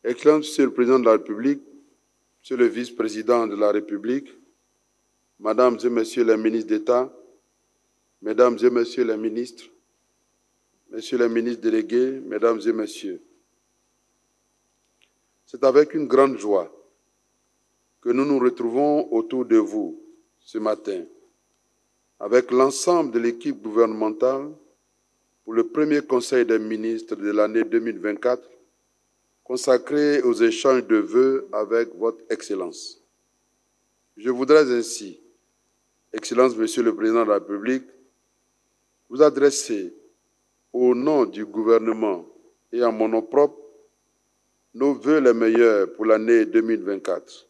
Excellence Monsieur le Président de la République, Monsieur le Vice-président de la République, Mesdames et Messieurs les ministres d'État, Mesdames et Messieurs les ministres, Messieurs les ministres délégués, Mesdames et Messieurs, c'est avec une grande joie que nous nous retrouvons autour de vous ce matin, avec l'ensemble de l'équipe gouvernementale pour le premier Conseil des ministres de l'année 2024, consacré aux échanges de vœux avec votre Excellence. Je voudrais ainsi, Excellence Monsieur le Président de la République, vous adresser au nom du gouvernement et en mon nom propre nos vœux les meilleurs pour l'année 2024.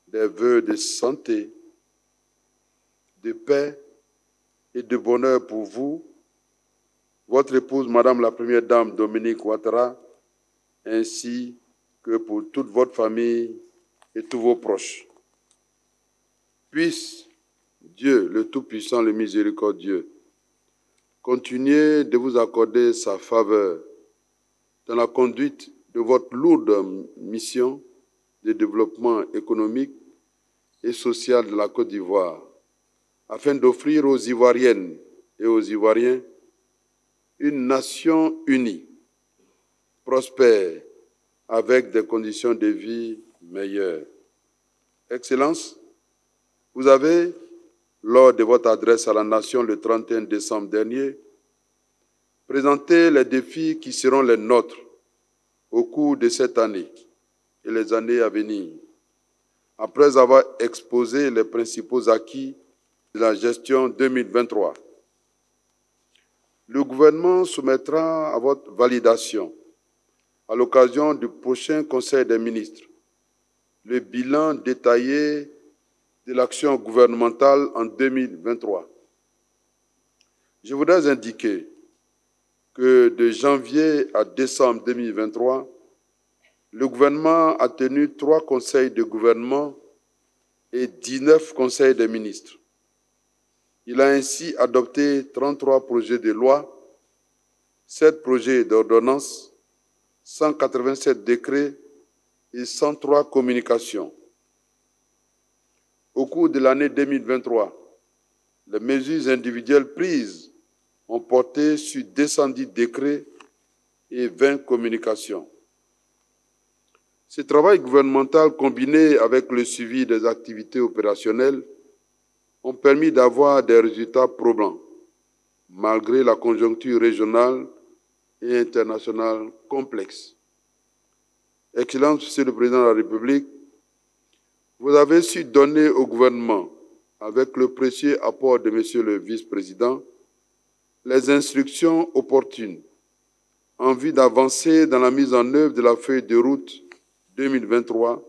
Des vœux de santé, de paix et de bonheur pour vous, votre épouse, Madame la Première Dame Dominique Ouattara, ainsi que pour toute votre famille et tous vos proches. Puisse Dieu, le Tout-Puissant, le Miséricordieux, continuer de vous accorder sa faveur dans la conduite de votre lourde mission de développement économique et social de la Côte d'Ivoire, afin d'offrir aux Ivoiriennes et aux Ivoiriens une nation unie, prospère, avec des conditions de vie meilleures. Excellence, vous avez, lors de votre adresse à la nation le 31 décembre dernier, présenté les défis qui seront les nôtres au cours de cette année et les années à venir, après avoir exposé les principaux acquis de la gestion 2023. Le gouvernement soumettra à votre validation, à l'occasion du prochain Conseil des ministres, le bilan détaillé de l'action gouvernementale en 2023. Je voudrais indiquer que de janvier à décembre 2023, le gouvernement a tenu 3 conseils de gouvernement et 19 conseils des ministres. Il a ainsi adopté 33 projets de loi, 7 projets d'ordonnance, 187 décrets et 103 communications. Au cours de l'année 2023, les mesures individuelles prises ont porté sur 210 décrets et 20 communications. Ce travail gouvernemental combiné avec le suivi des activités opérationnelles ont permis d'avoir des résultats probants, malgré la conjoncture régionale et internationale complexe. Excellence, Monsieur le Président de la République, vous avez su donner au gouvernement, avec le précieux apport de Monsieur le Vice-président, les instructions opportunes en vue d'avancer dans la mise en œuvre de la feuille de route 2023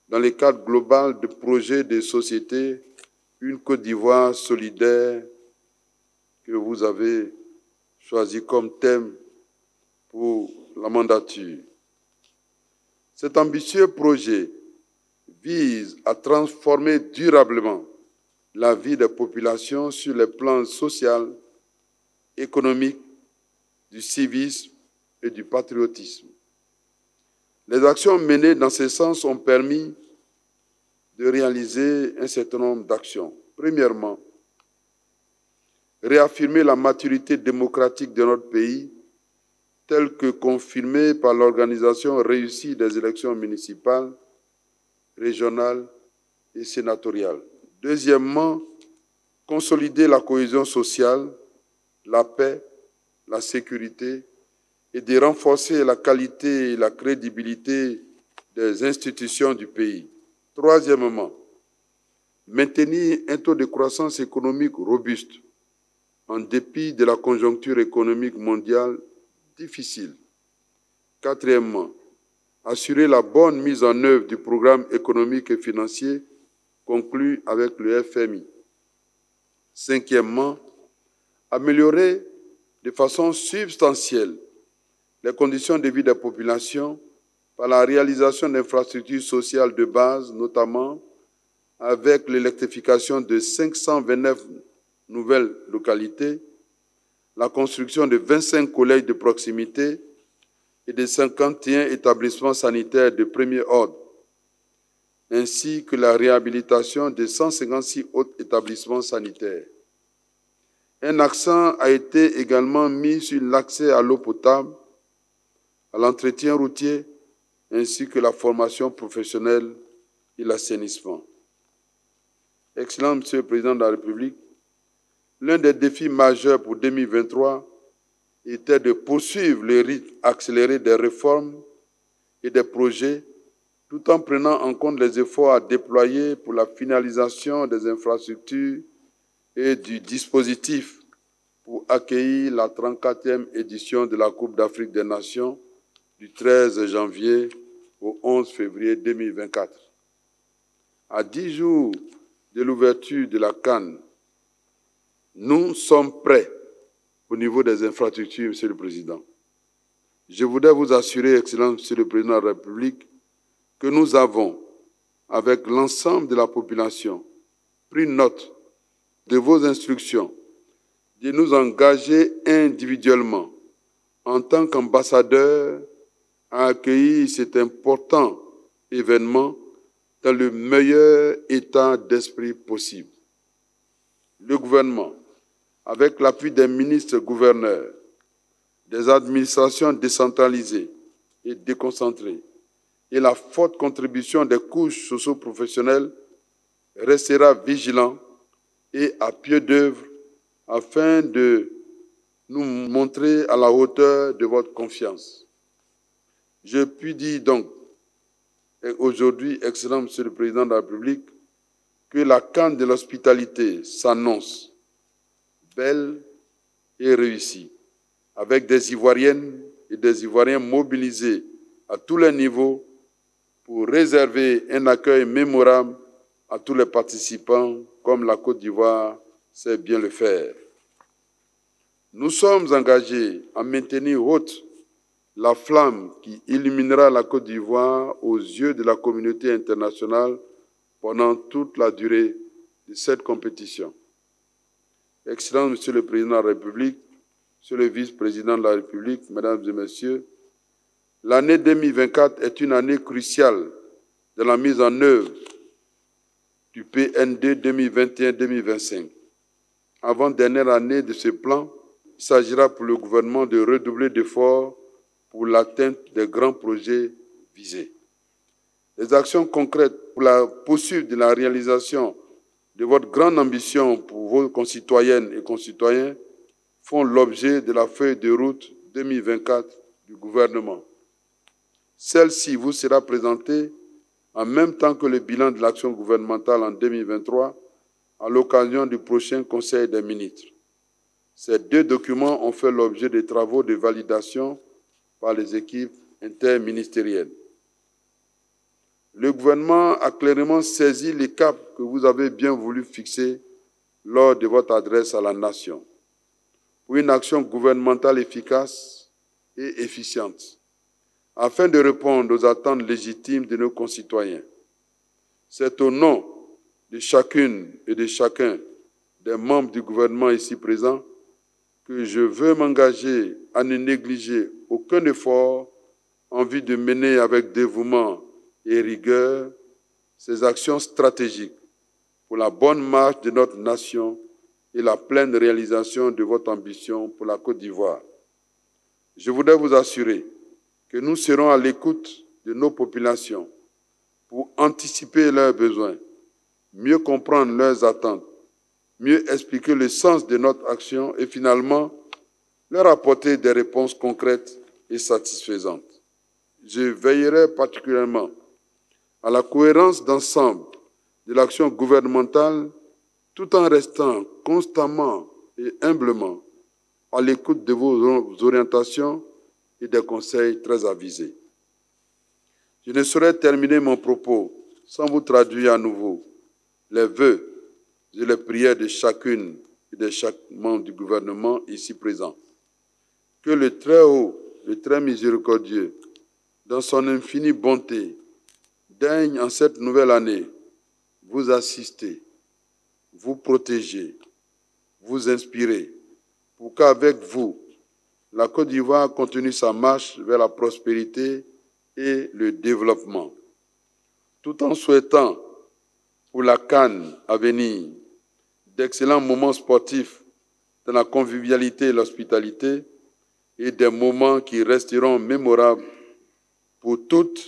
dans le cadre global du projet de société Une Côte d'Ivoire solidaire que vous avez choisi comme thème pour la mandature. Cet ambitieux projet vise à transformer durablement la vie des populations sur les plans social, économique, du civisme et du patriotisme. Les actions menées dans ce sens ont permis de réaliser un certain nombre d'actions. Premièrement, réaffirmer la maturité démocratique de notre pays, telle que confirmée par l'organisation réussie des élections municipales, régionales et sénatoriales. Deuxièmement, consolider la cohésion sociale, la paix, la sécurité et de renforcer la qualité et la crédibilité des institutions du pays. Troisièmement, maintenir un taux de croissance économique robuste en dépit de la conjoncture économique mondiale difficile. Quatrièmement, assurer la bonne mise en œuvre du programme économique et financier conclu avec le FMI. Cinquièmement, améliorer de façon substantielle les conditions de vie des populations par la réalisation d'infrastructures sociales de base, notamment avec l'électrification de 529 nouvelles localités, la construction de 25 collèges de proximité et de 51 établissements sanitaires de premier ordre, ainsi que la réhabilitation de 156 autres établissements sanitaires. Un accent a été également mis sur l'accès à l'eau potable, à l'entretien routier, ainsi que la formation professionnelle et l'assainissement. Excellent Monsieur le Président de la République, l'un des défis majeurs pour 2023 était de poursuivre le rythme accéléré des réformes et des projets, tout en prenant en compte les efforts à déployer pour la finalisation des infrastructures et du dispositif pour accueillir la 34e édition de la Coupe d'Afrique des Nations du 13 janvier au 11 février 2024. À 10 jours de l'ouverture de la CAN, nous sommes prêts au niveau des infrastructures, Monsieur le Président. Je voudrais vous assurer, Excellence Monsieur le Président de la République, que nous avons, avec l'ensemble de la population, pris note de vos instructions, de nous engager individuellement en tant qu'ambassadeurs à accueillir cet important événement dans le meilleur état d'esprit possible. Le gouvernement, avec l'appui des ministres-gouverneurs, des administrations décentralisées et déconcentrées, et la forte contribution des couches socio-professionnelles, restera vigilant et à pied d'œuvre afin de nous montrer à la hauteur de votre confiance. Je puis dire donc aujourd'hui, Excellent Monsieur le Président de la République, que la CAN de l'hospitalité s'annonce belle et réussie, avec des Ivoiriennes et des Ivoiriens mobilisés à tous les niveaux pour réserver un accueil mémorable à tous les participants, comme la Côte d'Ivoire sait bien le faire. Nous sommes engagés à maintenir haute la flamme qui illuminera la Côte d'Ivoire aux yeux de la communauté internationale pendant toute la durée de cette compétition. Excellent Monsieur le Président de la République, Monsieur le Vice-président de la République, Mesdames et Messieurs, l'année 2024 est une année cruciale de la mise en œuvre du PND 2021-2025. Avant-dernière année de ce plan, il s'agira pour le gouvernement de redoubler d'efforts pour l'atteinte des grands projets visés. Les actions concrètes pour la poursuite de la réalisation de votre grande ambition pour vos concitoyennes et concitoyens font l'objet de la feuille de route 2024 du gouvernement. Celle-ci vous sera présentée en même temps que le bilan de l'action gouvernementale en 2023 à l'occasion du prochain Conseil des ministres. Ces deux documents ont fait l'objet de travaux de validation par les équipes interministérielles. Le gouvernement a clairement saisi les caps que vous avez bien voulu fixer lors de votre adresse à la nation pour une action gouvernementale efficace et efficiente, afin de répondre aux attentes légitimes de nos concitoyens. C'est au nom de chacune et de chacun des membres du gouvernement ici présents que je veux m'engager à ne négliger aucun effort en vue de mener avec dévouement et rigueur ces actions stratégiques pour la bonne marche de notre nation et la pleine réalisation de votre ambition pour la Côte d'Ivoire. Je voudrais vous assurer que nous serons à l'écoute de nos populations pour anticiper leurs besoins, mieux comprendre leurs attentes, mieux expliquer le sens de notre action et finalement leur apporter des réponses concrètes et satisfaisantes. Je veillerai particulièrement à la cohérence d'ensemble de l'action gouvernementale tout en restant constamment et humblement à l'écoute de vos orientations et des conseils très avisés. Je ne saurais terminer mon propos sans vous traduire à nouveau les vœux et les prières de chacune et de chaque membre du gouvernement ici présent. Que le Très-Haut, le Très Miséricordieux, dans son infinie bonté, daigne en cette nouvelle année vous assister, vous protéger, vous inspirer, pour qu'avec vous la Côte d'Ivoire continue sa marche vers la prospérité et le développement. Tout en souhaitant pour la CAN à venir d'excellents moments sportifs dans la convivialité et l'hospitalité et des moments qui resteront mémorables pour toutes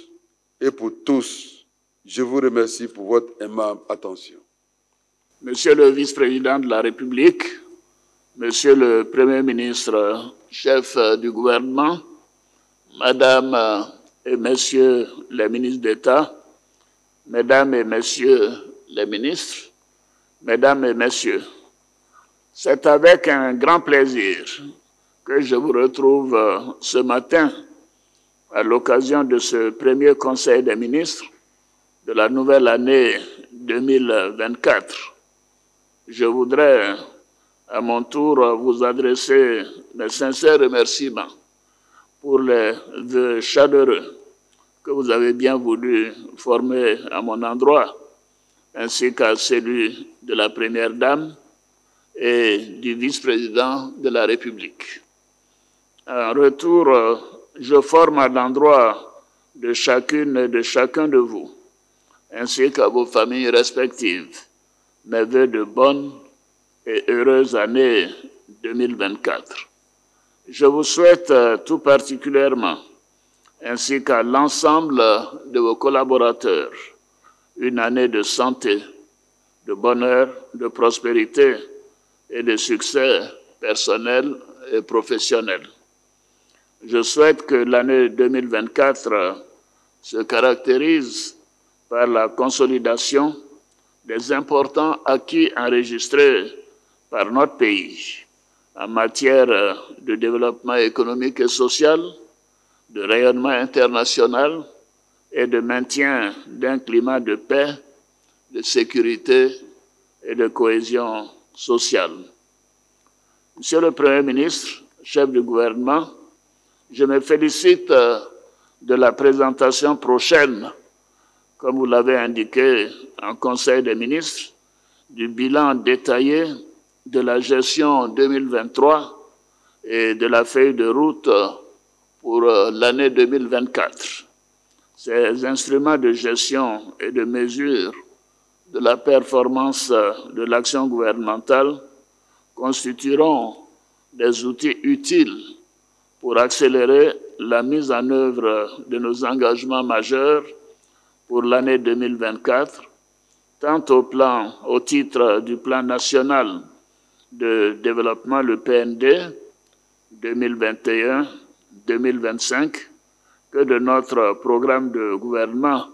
et pour tous. Je vous remercie pour votre aimable attention. Monsieur le vice-président de la République, Monsieur le Premier ministre, chef du gouvernement, Madame et Messieurs les ministres d'État, Mesdames et Messieurs les ministres, Mesdames et Messieurs, c'est avec un grand plaisir que je vous retrouve ce matin à l'occasion de ce premier Conseil des ministres de la nouvelle année 2024. Je voudrais à mon tour vous adresser mes sincères remerciements pour les vœux chaleureux que vous avez bien voulu former à mon endroit, ainsi qu'à celui de la Première Dame et du vice-président de la République. En retour, je forme à l'endroit de chacune et de chacun de vous, ainsi qu'à vos familles respectives, mes vœux de bonne et heureuse année 2024. Je vous souhaite tout particulièrement, ainsi qu'à l'ensemble de vos collaborateurs, une année de santé, de bonheur, de prospérité et de succès personnel et professionnel. Je souhaite que l'année 2024 se caractérise par la consolidation des importants acquis enregistrés par notre pays en matière de développement économique et social, de rayonnement international et de maintien d'un climat de paix, de sécurité et de cohésion sociale. Monsieur le Premier ministre, chef du gouvernement, je me félicite de la présentation prochaine, comme vous l'avez indiqué en Conseil des ministres, du bilan détaillé de la gestion 2023 et de la feuille de route pour l'année 2024. Ces instruments de gestion et de mesure de la performance de l'action gouvernementale constitueront des outils utiles pour accélérer la mise en œuvre de nos engagements majeurs pour l'année 2024, tant au titre du plan national de développement, le PND 2021-2025, que de notre programme de gouvernement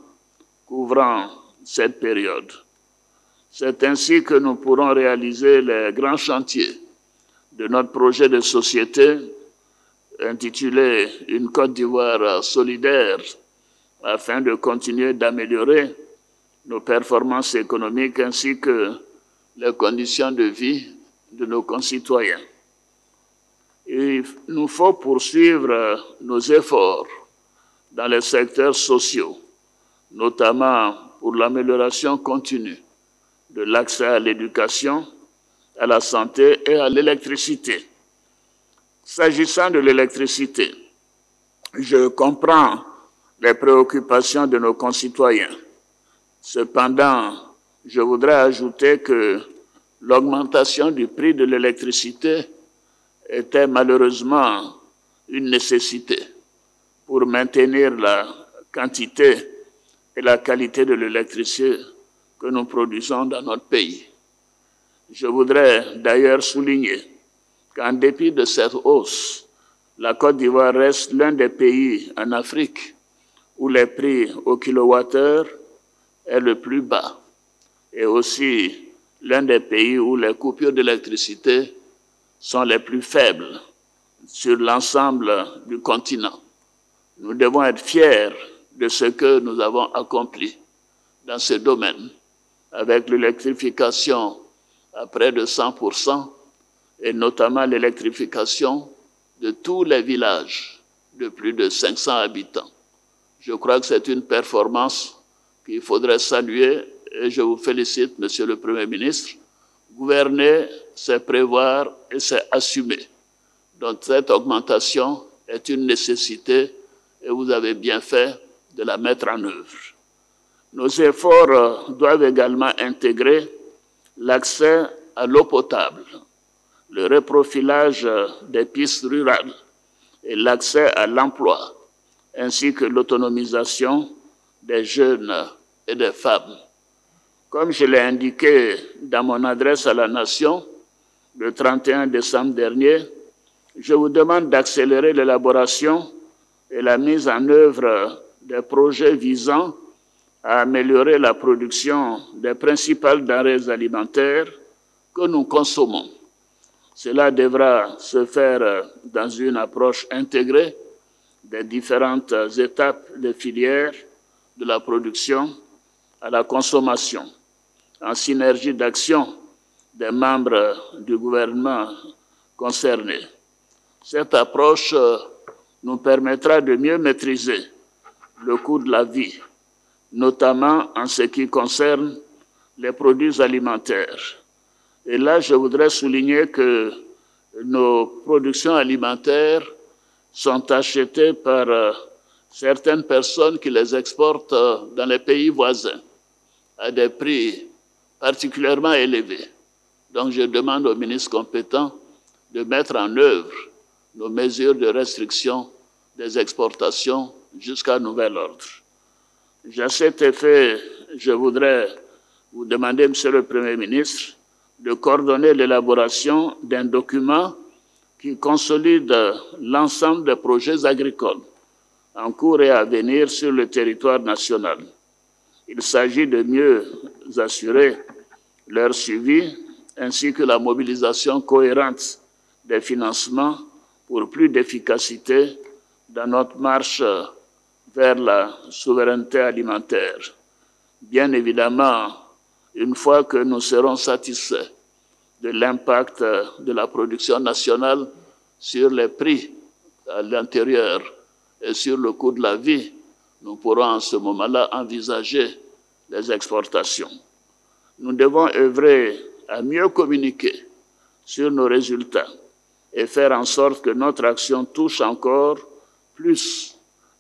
couvrant cette période. C'est ainsi que nous pourrons réaliser les grands chantiers de notre projet de société intitulé « Une Côte d'Ivoire solidaire » afin de continuer d'améliorer nos performances économiques ainsi que les conditions de vie de nos concitoyens. Il nous faut poursuivre nos efforts dans les secteurs sociaux, notamment pour l'amélioration continue de l'accès à l'éducation, à la santé et à l'électricité. S'agissant de l'électricité, je comprends les préoccupations de nos concitoyens. Cependant, je voudrais ajouter que l'augmentation du prix de l'électricité était malheureusement une nécessité pour maintenir la quantité et la qualité de l'électricité que nous produisons dans notre pays. Je voudrais d'ailleurs souligner qu'en dépit de cette hausse, la Côte d'Ivoire reste l'un des pays en Afrique où les prix au kilowattheure est le plus bas et aussi l'un des pays où les coupures d'électricité sont les plus faibles sur l'ensemble du continent. Nous devons être fiers de ce que nous avons accompli dans ce domaine avec l'électrification à près de 100% et notamment l'électrification de tous les villages de plus de 500 habitants. Je crois que c'est une performance qu'il faudrait saluer et je vous félicite, Monsieur le Premier ministre. Gouverner, c'est prévoir et c'est assumer. Donc cette augmentation est une nécessité et vous avez bien fait de la mettre en œuvre. Nos efforts doivent également intégrer l'accès à l'eau potable, le reprofilage des pistes rurales et l'accès à l'emploi, ainsi que l'autonomisation des jeunes et des femmes. Comme je l'ai indiqué dans mon adresse à la Nation le 31 décembre dernier, je vous demande d'accélérer l'élaboration et la mise en œuvre des projets visant à améliorer la production des principales denrées alimentaires que nous consommons. Cela devra se faire dans une approche intégrée des différentes étapes des filières de la production à la consommation, en synergie d'action des membres du gouvernement concernés. Cette approche nous permettra de mieux maîtriser le coût de la vie, notamment en ce qui concerne les produits alimentaires. Et là, je voudrais souligner que nos productions alimentaires sont achetées par certaines personnes qui les exportent dans les pays voisins à des prix particulièrement élevés. Donc, je demande au ministre compétent de mettre en œuvre nos mesures de restriction des exportations jusqu'à nouvel ordre. À cet effet, je voudrais vous demander, Monsieur le Premier ministre, de coordonner l'élaboration d'un document qui consolide l'ensemble des projets agricoles en cours et à venir sur le territoire national. Il s'agit de mieux assurer leur suivi ainsi que la mobilisation cohérente des financements pour plus d'efficacité dans notre marche vers la souveraineté alimentaire. Bien évidemment, une fois que nous serons satisfaits de l'impact de la production nationale sur les prix à l'intérieur et sur le coût de la vie, nous pourrons en ce moment-là envisager les exportations. Nous devons œuvrer à mieux communiquer sur nos résultats et faire en sorte que notre action touche encore plus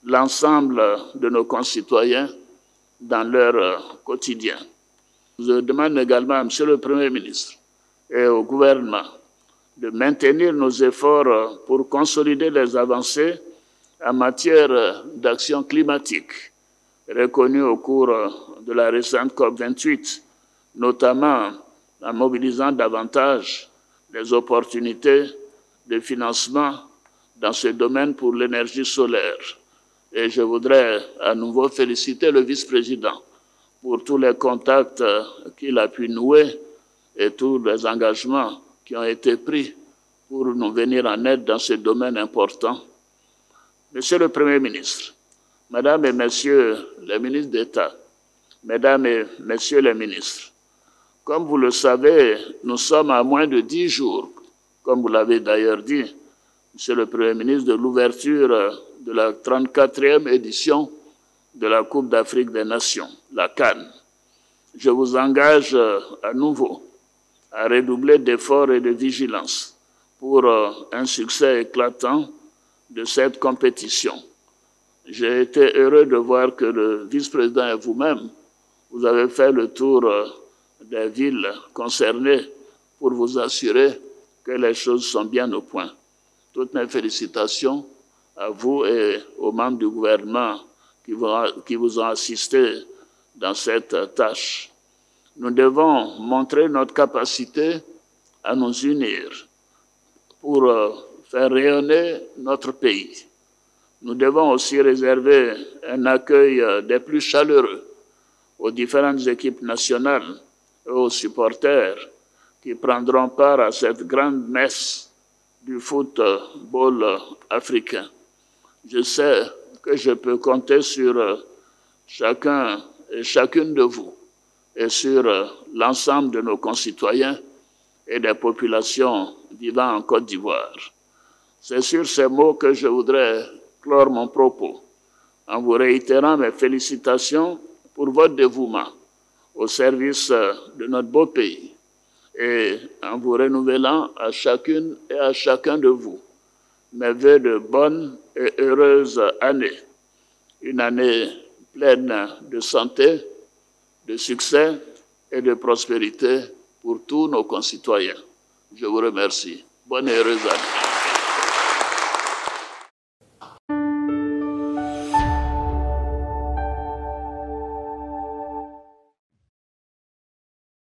l'ensemble de nos concitoyens dans leur quotidien. Je demande également à Monsieur le Premier ministre et au gouvernement de maintenir nos efforts pour consolider les avancées en matière d'action climatique reconnues au cours de la récente COP28, notamment en mobilisant davantage les opportunités de financement dans ce domaine pour l'énergie solaire. Et je voudrais à nouveau féliciter le vice-président pour tous les contacts qu'il a pu nouer et tous les engagements qui ont été pris pour nous venir en aide dans ce domaine important. Monsieur le Premier ministre, Mesdames et Messieurs les ministres d'État, Mesdames et Messieurs les ministres, comme vous le savez, nous sommes à moins de 10 jours, comme vous l'avez d'ailleurs dit, Monsieur le Premier ministre, de l'ouverture de la 34e édition de la Coupe d'Afrique des Nations, la CAN. Je vous engage à nouveau à redoubler d'efforts et de vigilance pour un succès éclatant de cette compétition. J'ai été heureux de voir que le vice-président et vous-même, vous avez fait le tour des villes concernées pour vous assurer que les choses sont bien au point. Toutes mes félicitations à vous et aux membres du gouvernement qui vous ont assisté dans cette tâche. Nous devons montrer notre capacité à nous unir pour faire rayonner notre pays. Nous devons aussi réserver un accueil des plus chaleureux aux différentes équipes nationales et aux supporters qui prendront part à cette grande messe du football africain. Je sais que je peux compter sur chacun et chacune de vous et sur l'ensemble de nos concitoyens et des populations vivant en Côte d'Ivoire. C'est sur ces mots que je voudrais clore mon propos en vous réitérant mes félicitations pour votre dévouement au service de notre beau pays et en vous renouvelant à chacune et à chacun de vous mes vœux de bonne et heureuse année. Une année pleine de santé, de succès et de prospérité pour tous nos concitoyens. Je vous remercie. Bonne et heureuse année.